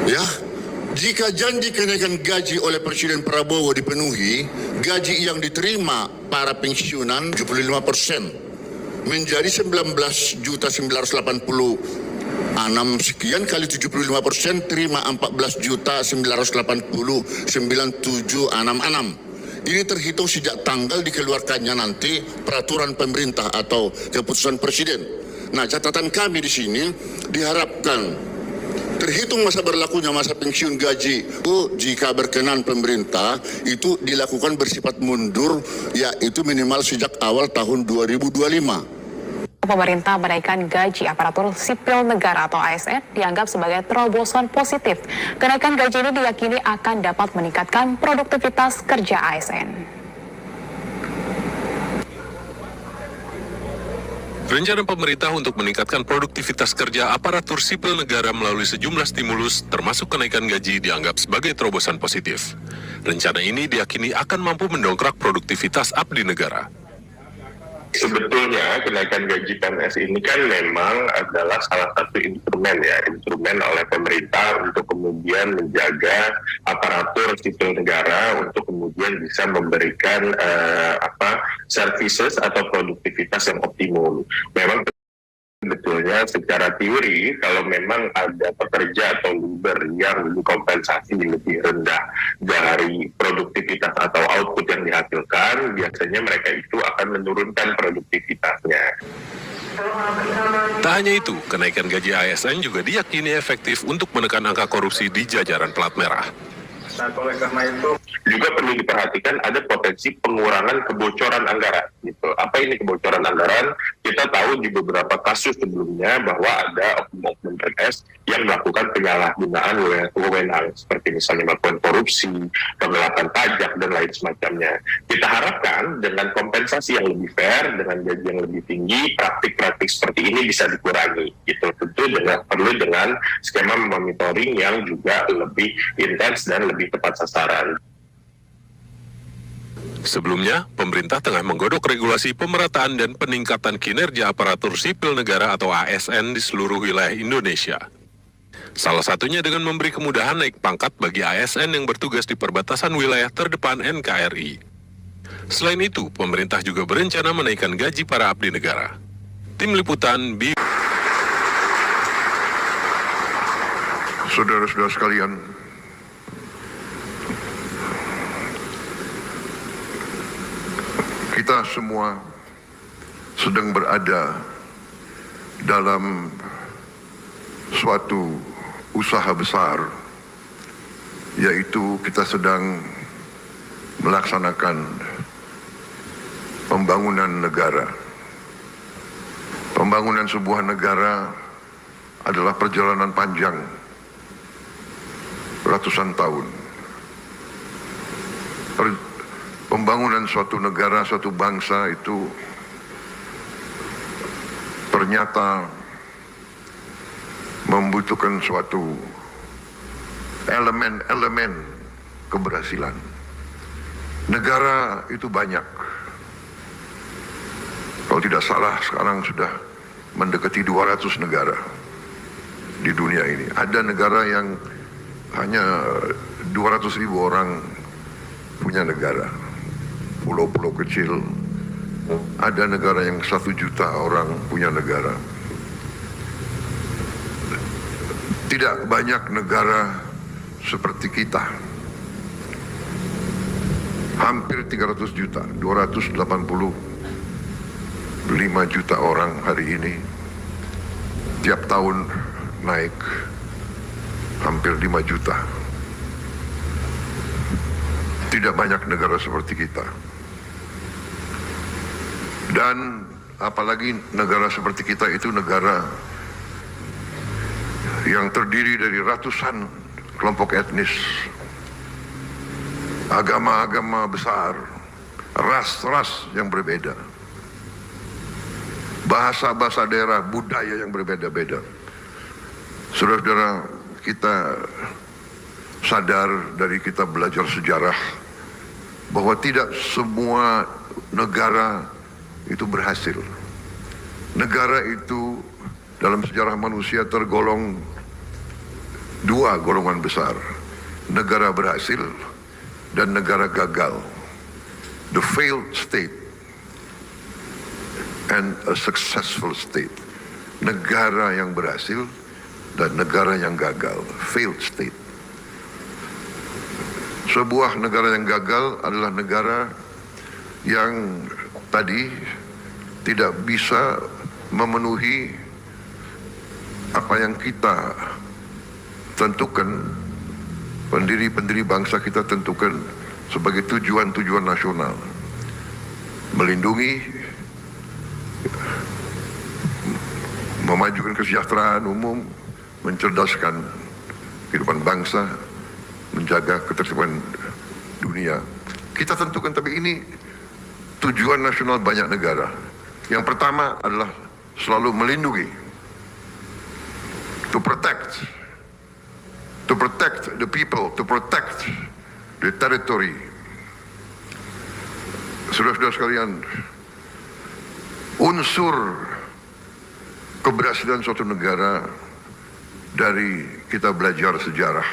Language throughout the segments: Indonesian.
Ya, jika janji kenaikan gaji oleh Presiden Prabowo dipenuhi, gaji yang diterima para pensiunan 75% menjadi 19.986 sekian kali 75% terima 14.980.9766. Ini terhitung sejak tanggal dikeluarkannya nanti peraturan pemerintah atau keputusan presiden. Nah, catatan kami di sini diharapkan terhitung masa berlakunya masa pensiun gaji jika berkenan pemerintah itu dilakukan bersifat mundur, yaitu minimal sejak awal tahun 2025. Pemerintah menaikkan gaji aparatur sipil negara atau ASN dianggap sebagai terobosan positif. Kenaikan gaji ini diyakini akan dapat meningkatkan produktivitas kerja ASN. Rencana pemerintah untuk meningkatkan produktivitas kerja aparatur sipil negara melalui sejumlah stimulus, termasuk kenaikan gaji, dianggap sebagai terobosan positif. Rencana ini diyakini akan mampu mendongkrak produktivitas abdi negara. Sebetulnya kenaikan gaji PNS ini kan memang adalah salah satu instrumen oleh pemerintah untuk kemudian menjaga aparatur sipil negara untuk kemudian bisa memberikan services atau produktivitas yang optimum. Memang sebetulnya secara teori kalau memang ada pekerja atau leader yang dikompensasi lebih rendah dari produktivitas atau output yang dihasilkan, biasanya mereka itu akan menurunkan produktivitasnya. Tak hanya itu, kenaikan gaji ASN juga diyakini efektif untuk menekan angka korupsi di jajaran plat merah. Nah, oleh karena itu juga perlu diperhatikan ada potensi pengurangan kebocoran anggaran. Gitu. Apa ini kebocoran anggaran? Kita tahu di beberapa kasus sebelumnya bahwa ada oknum-oknum PNS yang melakukan penyalahgunaan wewenang, seperti misalnya melakukan korupsi, penggelapan pajak, dan lain semacamnya. Kita harapkan dengan kompensasi yang lebih fair, dengan gaji yang lebih tinggi, praktik-praktik seperti ini bisa dikurangi. Gitu. Tentu perlu dengan skema monitoring yang juga lebih intens dan lebih tepat sasaran. Sebelumnya, pemerintah tengah menggodok regulasi pemerataan dan peningkatan kinerja aparatur sipil negara atau ASN di seluruh wilayah Indonesia. Salah satunya dengan memberi kemudahan naik pangkat bagi ASN yang bertugas di perbatasan wilayah terdepan NKRI. Selain itu, pemerintah juga berencana menaikkan gaji para abdi negara. Tim Liputan Saudara-saudara sekalian, kita semua sedang berada dalam suatu usaha besar, yaitu kita sedang melaksanakan pembangunan negara. Pembangunan sebuah negara adalah perjalanan panjang, ratusan tahun. Pembangunan suatu negara, suatu bangsa itu ternyata membutuhkan suatu elemen-elemen keberhasilan. Negara itu banyak. Kalau tidak salah sekarang sudah mendekati 200 negara di dunia ini. Ada negara yang hanya 200.000 orang punya negara. Pulau-pulau kecil, ada negara yang 1 juta orang punya negara. Tidak banyak negara seperti kita. Hampir 300 juta, 285 juta orang hari ini. Tiap tahun naik hampir 5 juta. Tidak banyak negara seperti kita. Dan apalagi negara seperti kita itu negara yang terdiri dari ratusan kelompok etnis, agama-agama besar, ras-ras yang berbeda, bahasa-bahasa daerah, budaya yang berbeda-beda. Saudara-saudara, kita sadar dari kita belajar sejarah bahwa tidak semua negara itu berhasil. Negara itu dalam sejarah manusia tergolong dua golongan besar, negara berhasil dan negara gagal. The failed state and a successful state. Negara yang berhasil dan negara yang gagal, failed state. Sebuah negara yang gagal adalah negara yang tadi tidak bisa memenuhi apa yang kita tentukan, pendiri-pendiri bangsa kita tentukan sebagai tujuan-tujuan nasional. Melindungi, memajukan kesejahteraan umum, mencerdaskan kehidupan bangsa, menjaga ketertiban dunia. Kita tentukan, tapi ini tujuan nasional banyak negara. Yang pertama adalah selalu melindungi, to protect the people, to protect the territory. Saudara-saudara sekalian, unsur keberhasilan suatu negara dari kita belajar sejarah,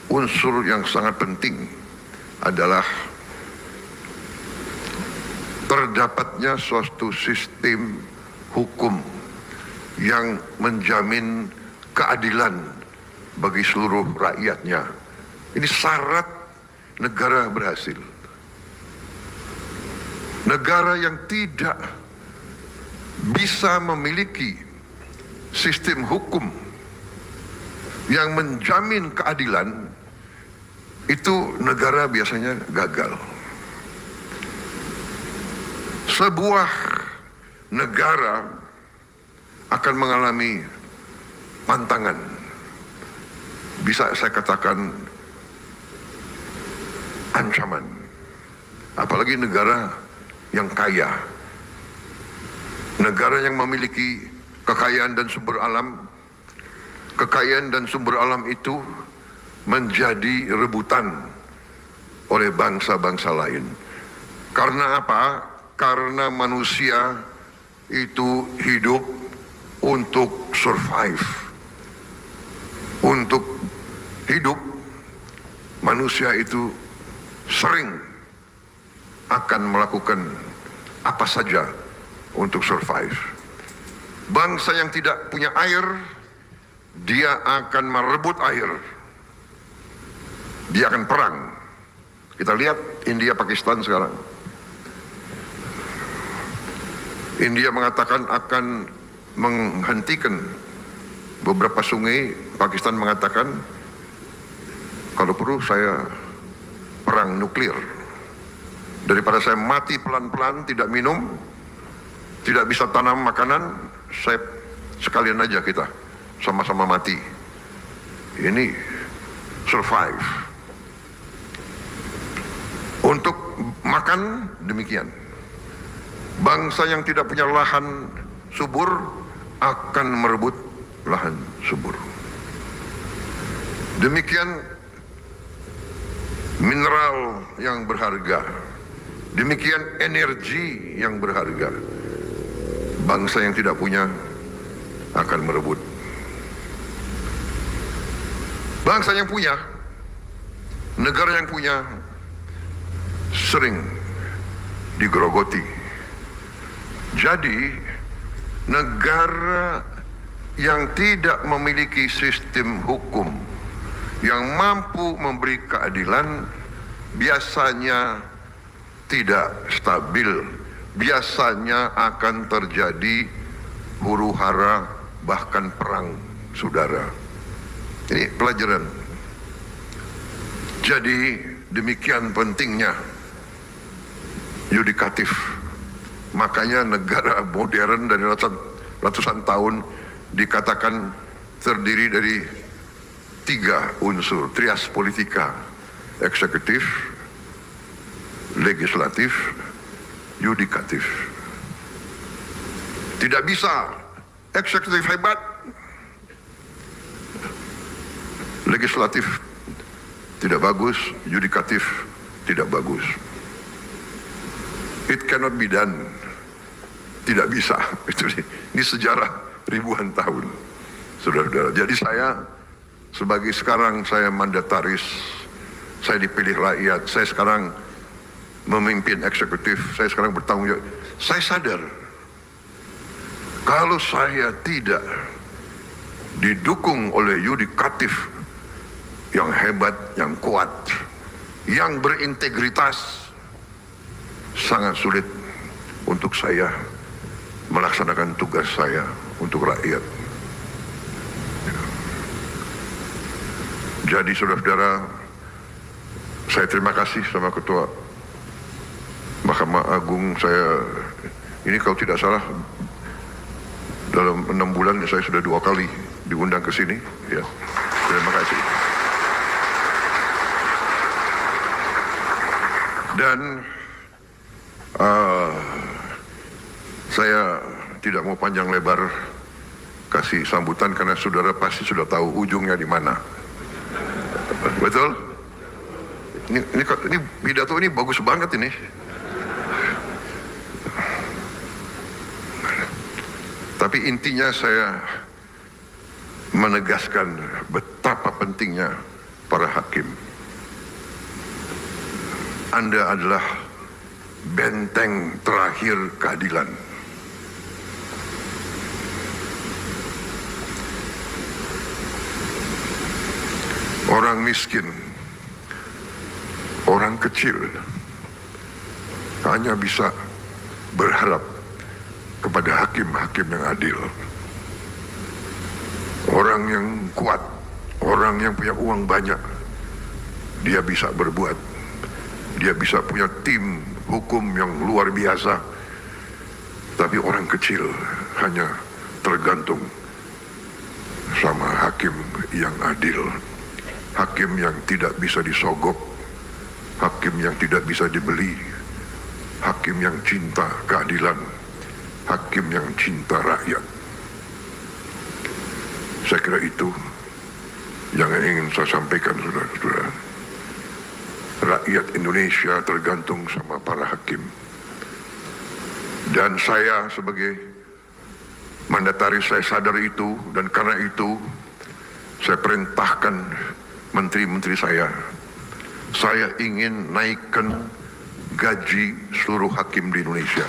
unsur yang sangat penting adalah terdapatnya suatu sistem hukum yang menjamin keadilan bagi seluruh rakyatnya. Ini syarat negara berhasil. Negara yang tidak bisa memiliki sistem hukum yang menjamin keadilan, itu negara biasanya gagal. Sebuah negara akan mengalami tantangan, bisa saya katakan ancaman, apalagi negara yang kaya, negara yang memiliki kekayaan dan sumber alam. Kekayaan dan sumber alam itu menjadi rebutan oleh bangsa-bangsa lain. Karena apa? Karena manusia itu hidup untuk survive. Untuk hidup, manusia itu sering akan melakukan apa saja untuk survive. Bangsa yang tidak punya air, dia akan merebut air. Dia akan perang. Kita lihat India Pakistan sekarang. India mengatakan akan menghentikan beberapa sungai. Pakistan mengatakan kalau perlu saya perang nuklir. Daripada saya mati pelan-pelan, tidak minum, tidak bisa tanam makanan, saya sekalian aja kita sama-sama mati. Ini survive. Untuk makan demikian. Bangsa yang tidak punya lahan subur akan merebut lahan subur. Demikian mineral yang berharga. Demikian energi yang berharga. Bangsa yang tidak punya akan merebut. Bangsa yang punya, negara yang punya, sering digerogoti. Jadi, negara yang tidak memiliki sistem hukum yang mampu memberi keadilan biasanya tidak stabil, biasanya akan terjadi huru-hara, bahkan perang saudara. Ini pelajaran. Jadi demikian pentingnya yudikatif. Makanya negara modern dari ratusan tahun dikatakan terdiri dari 3 unsur, trias politika, eksekutif, legislatif, yudikatif. Tidak bisa eksekutif hebat, legislatif tidak bagus, yudikatif tidak bagus. It cannot be done. Tidak bisa. Ini sejarah ribuan tahun, saudara-saudara. Jadi saya sebagai sekarang saya mandataris, saya dipilih rakyat, saya sekarang memimpin eksekutif, saya sekarang bertanggung jawab. Saya sadar, kalau saya tidak didukung oleh yudikatif yang hebat, yang kuat, yang berintegritas, sangat sulit untuk saya melaksanakan tugas saya untuk rakyat. Jadi saudara-saudara, saya terima kasih sama Ketua Mahkamah Agung. Saya ini kalau tidak salah dalam 6 bulan saya sudah 2 kali diundang ke sini. Ya, terima kasih. Dan saya tidak mau panjang lebar kasih sambutan karena saudara pasti sudah tahu ujungnya di mana. Betul? Ini pidato ini bagus banget ini. Tapi intinya saya menegaskan betapa pentingnya para hakim. Anda adalah benteng terakhir keadilan. Orang miskin, orang kecil hanya bisa berharap kepada hakim-hakim yang adil. Orang yang kuat, orang yang punya uang banyak, dia bisa berbuat. Dia bisa punya tim hukum yang luar biasa. Tapi orang kecil hanya tergantung sama hakim yang adil. Hakim yang tidak bisa disogok, hakim yang tidak bisa dibeli, hakim yang cinta keadilan, hakim yang cinta rakyat. Saya kira itu yang ingin saya sampaikan, saudara-saudara. Rakyat Indonesia tergantung sama para hakim. Dan saya sebagai mandataris, saya sadar itu, dan karena itu saya perintahkan menteri-menteri saya ingin naikkan gaji seluruh hakim di Indonesia.